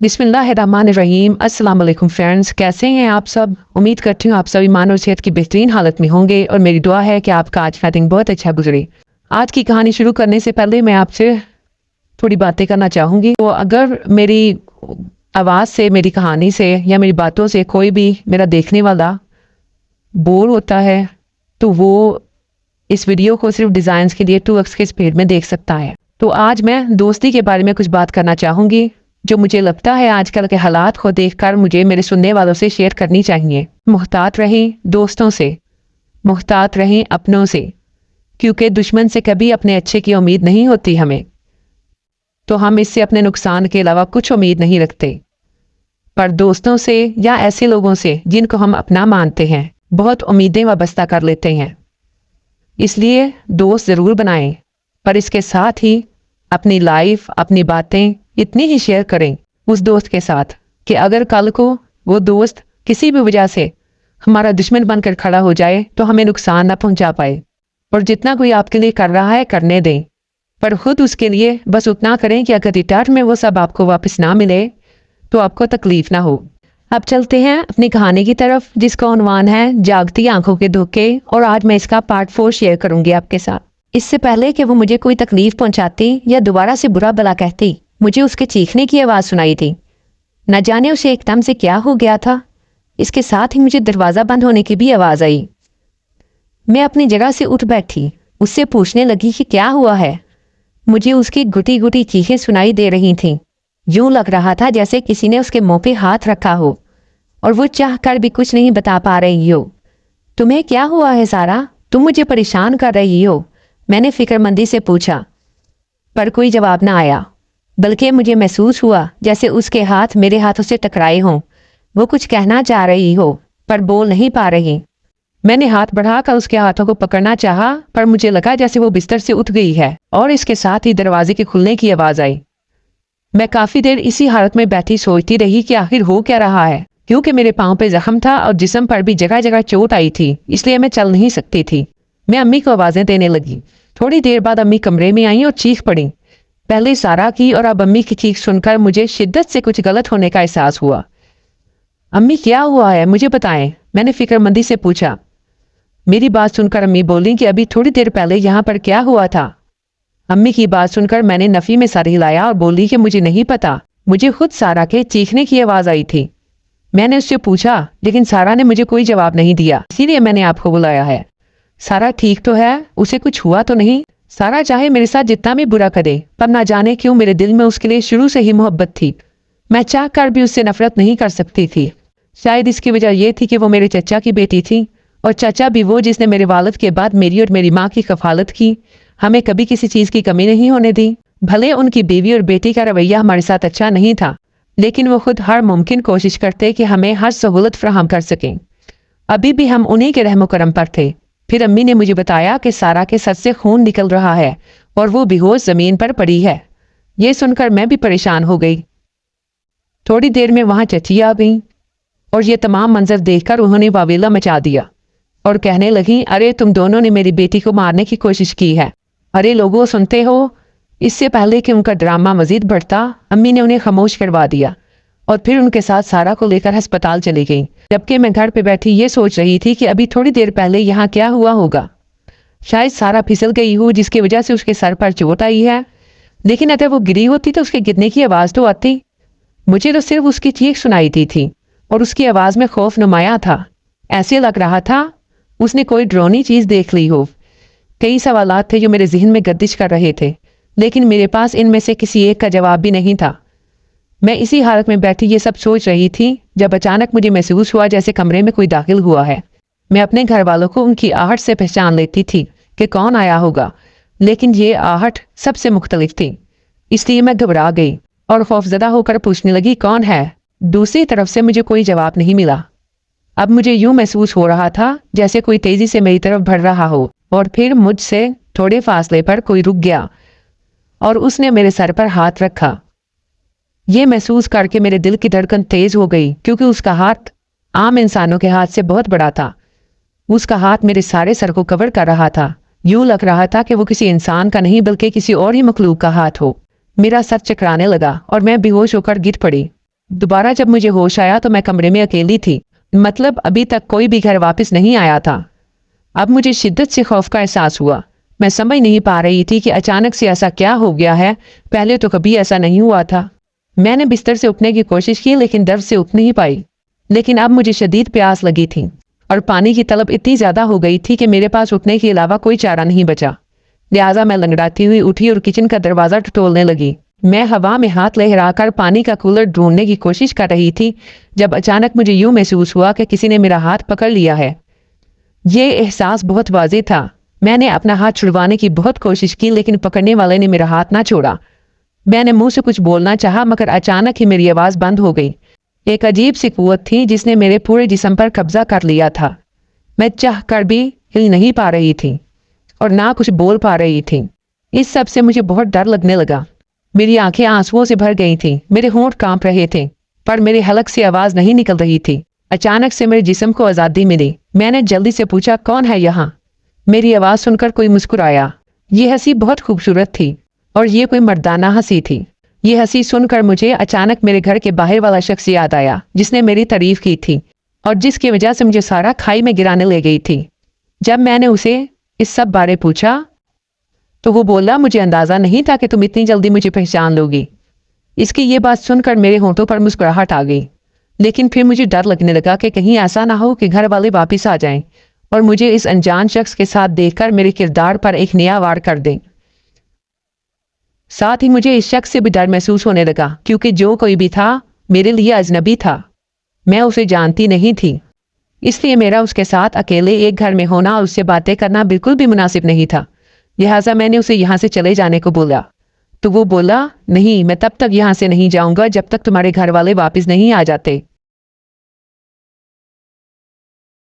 बिस्मिल्लाहिर्रहमानिर्रहीम। अस्सलाम वालेकुम फ्रेंड्स, कैसे हैं आप सब। उम्मीद करती हूँ आप सभी मान और सेहत की बेहतरीन हालत में होंगे और मेरी दुआ है कि आपका आज का दिन बहुत अच्छा गुजरे। आज की कहानी शुरू करने से पहले मैं आपसे थोड़ी बातें करना चाहूँगी। तो अगर मेरी आवाज़ से, मेरी कहानी से या मेरी बातों से कोई भी मेरा देखने वाला बोर होता है तो वो इस वीडियो को सिर्फ डिज़ाइंस के लिए 2x के स्पीड में देख सकता है। तो आज मैं दोस्ती के बारे में कुछ बात करना चाहूँगी जो मुझे लगता है आजकल के हालात को देखकर मुझे मेरे सुनने वालों से शेयर करनी चाहिए। मुहतात रहें दोस्तों से, मुहतात रहें अपनों से, क्योंकि दुश्मन से कभी अपने अच्छे की उम्मीद नहीं होती हमें, तो हम इससे अपने नुकसान के अलावा कुछ उम्मीद नहीं रखते। पर दोस्तों से या ऐसे लोगों से जिनको हम अपना मानते हैं बहुत उम्मीदें वाबस्ता कर लेते हैं। इसलिए दोस्त ज़रूर बनाएं, पर इसके साथ ही अपनी लाइफ, अपनी बातें इतनी ही शेयर करें उस दोस्त के साथ कि अगर कल को वो दोस्त किसी भी वजह से हमारा दुश्मन बनकर खड़ा हो जाए तो हमें नुकसान ना पहुंचा पाए। और जितना कोई आपके लिए कर रहा है करने दें, पर खुद उसके लिए बस उतना करें कि अगर रिटर्न में वो सब आपको वापस ना मिले तो आपको तकलीफ ना हो। अब चलते हैं अपनी कहानी की तरफ, जिसका उन्वान है जागती आंखों के धोखे, और आज मैं इसका पार्ट 4 शेयर करूंगी आपके साथ। इससे पहले कि वो मुझे कोई तकलीफ पहुंचाती या दोबारा से बुरा भला कहती, मुझे उसके चीखने की आवाज़ सुनाई थी। न जाने उसे एकदम से क्या हो गया था। इसके साथ ही मुझे दरवाज़ा बंद होने की भी आवाज़ आई। मैं अपनी जगह से उठ बैठी, उससे पूछने लगी कि क्या हुआ है। मुझे उसकी गुटी गुटी चीखें सुनाई दे रही थीं। यूं लग रहा था जैसे किसी ने उसके मुंह पे हाथ रखा हो और वो चाह कर भी कुछ नहीं बता पा रही हो। तुम्हें क्या हुआ है सारा, तुम मुझे परेशान कर रही हो, मैंने फिक्रमंदी से पूछा। पर कोई जवाब ना आया, बल्कि मुझे महसूस हुआ जैसे उसके हाथ मेरे हाथों से टकराए हों। वो कुछ कहना चाह रही हो पर बोल नहीं पा रही। मैंने हाथ बढ़ाकर उसके हाथों को पकड़ना चाहा, पर मुझे लगा जैसे वो बिस्तर से उठ गई है, और इसके साथ ही दरवाजे के खुलने की आवाज़ आई। मैं काफ़ी देर इसी हालत में बैठी सोचती रही कि आखिर हो क्या रहा है, क्योंकि मेरे पाँव पे जख्म था और जिस्म पर भी जगह जगह चोट आई थी, इसलिए मैं चल नहीं सकती थी। मैं अम्मी को आवाज़ें देने लगी। थोड़ी देर बाद अम्मी कमरे में आई और चीख पड़ी। पहले सारा की और अब अम्मी की चीख सुनकर मुझे शिद्दत से कुछ गलत होने का एहसास हुआ। अम्मी क्या हुआ है, मुझे बताएं, मैंने फिक्रमंदी से पूछा। मेरी बात सुनकर अम्मी बोली कि अभी थोड़ी देर पहले यहाँ पर क्या हुआ था। अम्मी की बात सुनकर मैंने नफ़ी में सर हिलाया और बोली कि मुझे नहीं पता, मुझे खुद सारा के चीखने की आवाज़ आई थी। मैंने उससे पूछा, लेकिन सारा ने मुझे कोई जवाब नहीं दिया, इसीलिए मैंने आपको बुलाया है। सारा ठीक तो है, उसे कुछ हुआ तो नहीं। सारा चाहे मेरे साथ जितना भी बुरा करे, पर ना जाने क्यों मेरे दिल में उसके लिए शुरू से ही मोहब्बत थी। मैं चाह कर भी उससे नफरत नहीं कर सकती थी। शायद इसकी वजह यह थी कि वो मेरे चचा की बेटी थी, और चचा भी वो जिसने मेरे वालिद के बाद मेरी और मेरी माँ की कफालत की, हमें कभी किसी चीज़ की कमी नहीं होने दी। भले उनकी बीवी और बेटी का रवैया हमारे साथ अच्छा नहीं था, लेकिन वो खुद हर मुमकिन कोशिश करते कि हमें हर सहूलत फराहम कर सकें। अभी भी हम उन्हीं के रहमो करम पर थे। फिर अम्मी ने मुझे बताया कि सारा के सर से खून निकल रहा है और वो बेहोश ज़मीन पर पड़ी है। ये सुनकर मैं भी परेशान हो गई। थोड़ी देर में वहाँ चची आ गई और ये तमाम मंजर देखकर उन्होंने वावेला मचा दिया और कहने लगी, अरे तुम दोनों ने मेरी बेटी को मारने की कोशिश की है। अरे लोगों, सुनते हो। इससे पहले कि उनका ड्रामा मजीद बढ़ता, अम्मी ने उन्हें खामोश करवा दिया और फिर उनके साथ सारा को लेकर अस्पताल चली गई, जबकि मैं घर पे बैठी ये सोच रही थी कि अभी थोड़ी देर पहले यहाँ क्या हुआ होगा। शायद सारा फिसल गई हो, जिसकी वजह से उसके सर पर चोट आई है, लेकिन अगर वो गिरी होती तो उसके गिरने की आवाज़ तो आती। मुझे तो सिर्फ उसकी चीख सुनाई दी थी और उसकी आवाज़ में खौफ नुमाया था। ऐसे लग रहा था उसने कोई डरावनी चीज़ देख ली हो। कई सवालात थे जो मेरे जहन में गर्दिश कर रहे थे, लेकिन मेरे पास इनमें से किसी एक का जवाब भी नहीं था। मैं इसी हालत में बैठी ये सब सोच रही थी जब अचानक मुझे महसूस हुआ जैसे कमरे में कोई दाखिल हुआ है। मैं अपने घर वालों को उनकी आहट से पहचान लेती थी कि कौन आया होगा, लेकिन ये आहट सबसे मुख्तलिफ थी। इसलिए मैं घबरा गई और खौफजदा होकर पूछने लगी, कौन है। दूसरी तरफ से मुझे कोई जवाब नहीं मिला। अब मुझे यूं महसूस हो रहा था जैसे कोई तेजी से मेरी तरफ बढ़ रहा हो, और फिर मुझसे थोड़े फासले पर कोई रुक गया और उसने मेरे सर पर हाथ रखा। ये महसूस करके मेरे दिल की धड़कन तेज हो गई, क्योंकि उसका हाथ आम इंसानों के हाथ से बहुत बड़ा था। उसका हाथ मेरे सारे सर को कवर कर रहा था। यूं लग रहा था कि वो किसी इंसान का नहीं बल्कि किसी और ही मखलूक का हाथ हो। मेरा सर चकराने लगा और मैं बेहोश होकर गिर पड़ी। दोबारा जब मुझे होश आया तो मैं कमरे में अकेली थी, मतलब अभी तक कोई भी घर वापस नहीं आया था। अब मुझे शिद्दत से खौफ का एहसास हुआ। मैं समझ नहीं पा रही थी कि अचानक से ऐसा क्या हो गया है, पहले तो कभी ऐसा नहीं हुआ था। मैंने बिस्तर से उठने की कोशिश की लेकिन दर्द से उठ नहीं पाई। लेकिन अब मुझे शदीद प्यास लगी थी और पानी की तलब इतनी ज्यादा हो गई थी कि मेरे पास उठने के अलावा कोई चारा नहीं बचा। लिहाजा मैं लंगड़ाती हुई उठी और किचन का दरवाजा टटोलने लगी। मैं हवा में हाथ लहराकर पानी का कूलर ढूंढने की कोशिश कर रही थी जब अचानक मुझे यूं महसूस हुआ कि किसी ने मेरा हाथ पकड़ लिया है। ये एहसास बहुत वाज़ेह था। मैंने अपना हाथ छुड़वाने की बहुत कोशिश की लेकिन पकड़ने वाले ने मेरा हाथ ना छोड़ा। मैंने मुंह से कुछ बोलना चाहा मगर अचानक ही मेरी आवाज़ बंद हो गई। एक अजीब सी कुव्वत थी जिसने मेरे पूरे जिस्म पर कब्जा कर लिया था। मैं चाह कर भी हिल नहीं पा रही थी और ना कुछ बोल पा रही थी। इस सब से मुझे बहुत डर लगने लगा। मेरी आंखें आंसुओं से भर गई थीं, मेरे होंठ कांप रहे थे, पर मेरे हलक से आवाज़ नहीं निकल रही थी। अचानक से मेरे जिस्म को आज़ादी मिली। मैंने जल्दी से पूछा, कौन है यहाँ? मेरी आवाज़ सुनकर कोई मुस्कुराया। ये हंसी बहुत खूबसूरत थी और ये कोई मर्दाना हंसी थी। ये हंसी सुनकर मुझे अचानक मेरे घर के बाहर वाला शख्स याद आया जिसने मेरी तारीफ की थी और जिसकी वजह से मुझे सारा खाई में गिराने ले गई थी। जब मैंने उसे इस सब बारे पूछा तो वो बोला, मुझे अंदाज़ा नहीं था कि तुम इतनी जल्दी मुझे पहचान लोगी। इसकी ये बात सुनकर मेरे होंठों पर मुस्कुराहट आ गई, लेकिन फिर मुझे डर लगने लगा कि कहीं ऐसा ना हो कि घर वाले वापस आ जाएं और मुझे इस अनजान शख्स के साथ देखकर मेरे किरदार पर एक नया वार कर दें। साथ ही मुझे इस शख्स से भी डर महसूस होने लगा क्योंकि जो कोई भी था मेरे लिए अजनबी था। मैं उसे जानती नहीं थी, इसलिए मेरा उसके साथ अकेले एक घर में होना और उससे बातें करना बिल्कुल भी मुनासिब नहीं था। लिहाजा मैंने उसे यहाँ से चले जाने को बोला तो वो बोला, नहीं, मैं तब तक यहाँ से नहीं जाऊँगा जब तक तुम्हारे घर वाले वापस नहीं आ जाते।